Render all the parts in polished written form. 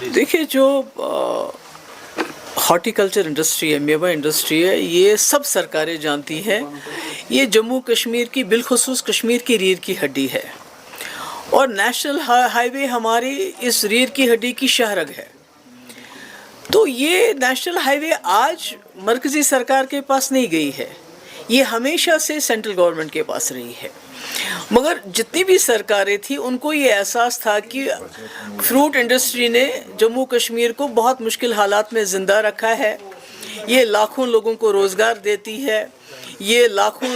देखिए, जो horticulture industry है, मेवा इंडस्ट्री है, ये सब सरकारें जानती हैं। ये जम्मू कश्मीर की, बिलखुसूस कश्मीर की रीढ़ की हड्डी है और नेशनल हाईवे हमारी इस रीढ़ की हड्डी की शाहरग है। तो ये नेशनल हाईवे आज मरकज़ी सरकार के पास नहीं गई है, ये हमेशा से सेंट्रल गवर्नमेंट के पास रही है। मगर जितनी भी सरकारें थी उनको ये एहसास था कि फ्रूट इंडस्ट्री ने जम्मू कश्मीर को बहुत मुश्किल हालात में ज़िंदा रखा है। ये लाखों लोगों को रोज़गार देती है, ये लाखों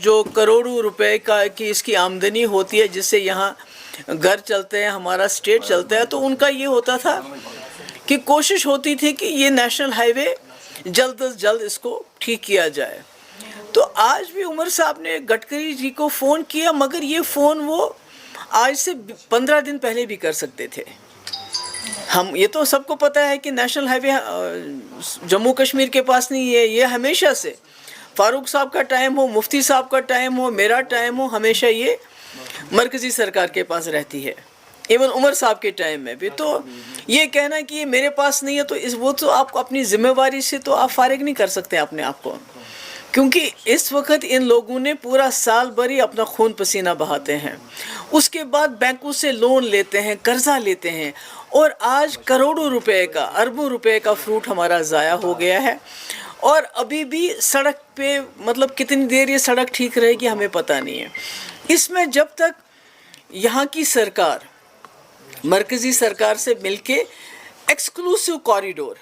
जो करोड़ों रुपए की इसकी आमदनी होती है, जिससे यहाँ घर चलते हैं, हमारा स्टेट चलता है। तो उनका ये होता था कि कोशिश होती थी कि ये नेशनल हाईवे जल्द से जल्द इसको ठीक किया जाए। तो आज भी उमर साहब ने गडकरी जी को फ़ोन किया, मगर ये फ़ोन वो आज से 15 दिन पहले भी कर सकते थे। हम ये तो सबको पता है कि नेशनल हाईवे जम्मू कश्मीर के पास नहीं है। ये हमेशा से फारूक साहब का टाइम हो, मुफ्ती साहब का टाइम हो, मेरा टाइम हो, हमेशा ये मरकज़ी सरकार के पास रहती है। इवन उमर साहब के टाइम में भी। तो ये कहना कि ये मेरे पास नहीं है, तो वो तो आप अपनी ज़िम्मेवारी से तो आप फारिग नहीं कर सकते अपने आप को, क्योंकि इस वक्त इन लोगों ने पूरा साल भर ही अपना खून पसीना बहाते हैं। उसके बाद बैंकों से लोन लेते हैं, कर्जा लेते हैं, और आज करोड़ों रुपए का, अरबों रुपए का फ्रूट हमारा ज़ाया हो गया है। और अभी भी सड़क पे, मतलब कितनी देर ये सड़क ठीक रहेगी हमें पता नहीं है। इसमें जब तक यहाँ की सरकार मरकज़ी सरकार से मिलके एक्सक्लूसिव कॉरिडोर,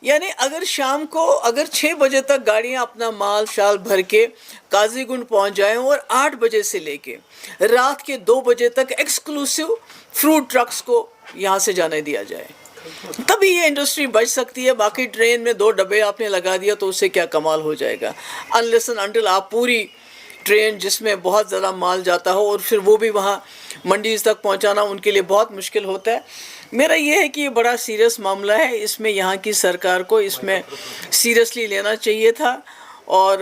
यानी अगर शाम को अगर 6 बजे तक गाड़ियाँ अपना माल शाल भर के काजीगुंड पहुँच जाएं और 8 बजे से लेके रात के 2 बजे तक एक्सक्लूसिव फ्रूट ट्रक्स को यहाँ से जाने दिया जाए, तभी ये इंडस्ट्री बच सकती है। बाकी ट्रेन में 2 डब्बे आपने लगा दिया तो उससे क्या कमाल हो जाएगा। अनलेस एंड अनटिल आप पूरी ट्रेन जिसमें बहुत ज़्यादा माल जाता हो और फिर वो भी वहाँ मंडीज़ तक पहुँचाना उनके लिए बहुत मुश्किल होता है। मेरा ये है कि ये बड़ा सीरियस मामला है, इसमें यहाँ की सरकार को इसमें सीरियसली लेना चाहिए था और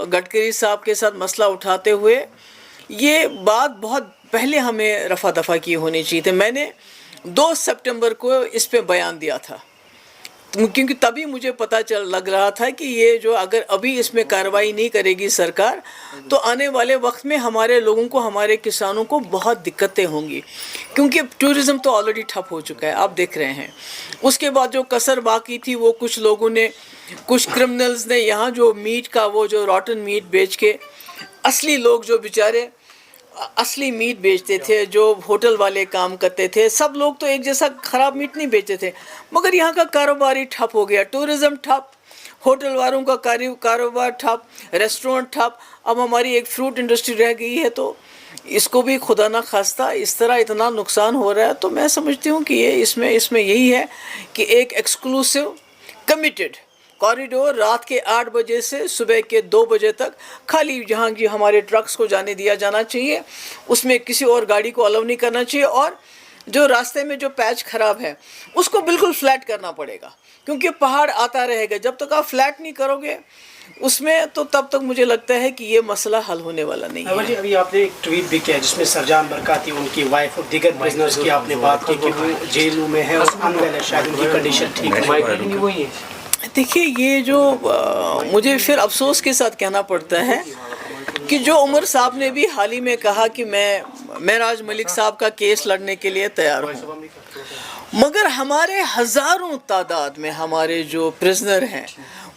गडकरी साहब के साथ मसला उठाते हुए ये बात बहुत पहले हमें रफ़ा दफ़ा की होनी चाहिए थी। मैंने 2 सितंबर को इस पे बयान दिया था, क्योंकि तभी मुझे पता लग रहा था कि ये जो अगर अभी इसमें कार्रवाई नहीं करेगी सरकार, तो आने वाले वक्त में हमारे लोगों को, हमारे किसानों को बहुत दिक्कतें होंगी, क्योंकि टूरिज़्म तो ऑलरेडी ठप हो चुका है, आप देख रहे हैं। उसके बाद जो कसर बाकी थी वो कुछ लोगों ने, कुछ क्रिमिनल्स ने यहाँ जो मीट का, वो जो रॉटन मीट बेच के, असली लोग जो बेचारे असली मीट बेचते थे, जो होटल वाले काम करते थे, सब लोग तो एक जैसा ख़राब मीट नहीं बेचते थे, मगर यहाँ का कारोबार ही ठप हो गया। टूरिज़्म ठप, होटल वालों का कारोबार ठप, रेस्टोरेंट ठप। अब हमारी एक फ्रूट इंडस्ट्री रह गई है, तो इसको भी खुदा ना खास्ता इस तरह इतना नुकसान हो रहा है। तो मैं समझती हूँ कि ये इसमें यही है कि एक एक्सक्लूसिव कमिटेड कॉरिडोर रात के 8 बजे से सुबह के 2 बजे तक खाली जहाँ की हमारे ट्रक्स को जाने दिया जाना चाहिए, उसमें किसी और गाड़ी को अलाउ नहीं करना चाहिए। और जो रास्ते में जो पैच ख़राब है उसको बिल्कुल फ्लैट करना पड़ेगा, क्योंकि पहाड़ आता रहेगा। जब तक आप फ्लैट नहीं करोगे उसमें, तो तब तक मुझे लगता है कि ये मसला हल होने वाला नहीं है। जी, अभी आपने एक ट्वीट भी किया जिसमें सरजान बरकाती, उनकी वाइफ और दीगर प्रिजनर्स की आपने बात की कि वो जेलों में है और अनवेल है, शायद उनकी कंडीशन ठीक है। देखिए, ये जो मुझे फिर अफसोस के साथ कहना पड़ता है कि जो उमर साहब ने भी हाल ही में कहा कि मैं महराज मलिक साहब का केस लड़ने के लिए तैयार हूँ, मगर हमारे हज़ारों तादाद में हमारे जो प्रिजनर हैं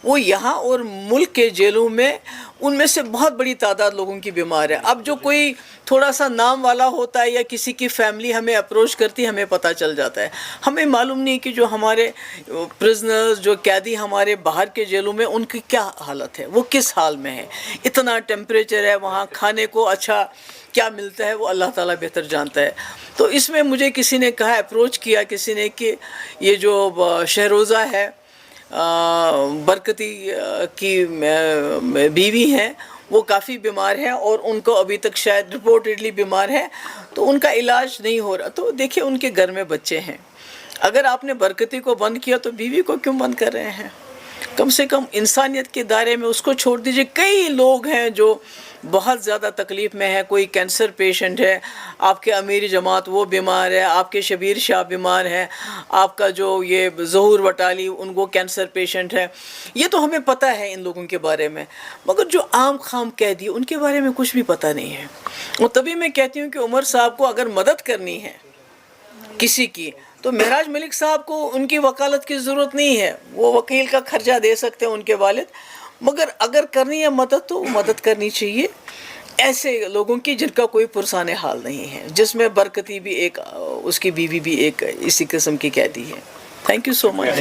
वो यहाँ और मुल्क के जेलों में, उनमें से बहुत बड़ी तादाद लोगों की बीमार है। अब जो कोई थोड़ा सा नाम वाला होता है या किसी की फैमिली हमें अप्रोच करती है, हमें पता चल जाता है। हमें मालूम नहीं कि जो हमारे प्रिजनर्स, जो कैदी हमारे बाहर के जेलों में, उनकी क्या हालत है, वो किस हाल में है। इतना टेम्परेचर है वहाँ, खाने को अच्छा क्या मिलता है वो अल्लाह ताला बेहतर जानता है। तो इसमें मुझे किसी ने कहा, अप्रोच किया किसी ने कि ये जो शहरोज़ा है, बरकती की बीवी हैं, वो काफ़ी बीमार है और उनको अभी तक शायद रिपोर्टेडली बीमार है, तो उनका इलाज नहीं हो रहा। तो देखिए, उनके घर में बच्चे हैं, अगर आपने बरकती को बंद किया तो बीवी को क्यों बंद कर रहे हैं? कम से कम इंसानियत के दायरे में उसको छोड़ दीजिए। कई लोग हैं जो بہت زیادہ تکلیف میں ہے. کوئی کینسر پیشنٹ ہے, آپ کے امیر جماعت وہ بیمار ہے, آپ کے شبیر شاہ بیمار ہیں, آپ کا جو یہ ظہور وٹالی ان کو کینسر پیشنٹ ہے. یہ تو ہمیں پتہ ہے ان لوگوں کے بارے میں, مگر جو عام خام قیدی ان کے بارے میں کچھ بھی پتہ نہیں ہے. اور تبھی میں کہتی ہوں کہ عمر صاحب کو اگر مدد کرنی ہے کسی کی تو معراج ملک صاحب کو ان کی وکالت کی ضرورت نہیں ہے, وہ وکیل کا خرچہ دے سکتے ہیں ان کے والد. مگر اگر کرنی ہے مدد تو مدد کرنی چاہیے ایسے لوگوں کی جن کا کوئی پرسان حال نہیں ہے, جس میں برکتی بھی ایک, اس کی بیوی بھی ایک اسی قسم کی قیدی ہے. Thank you so much.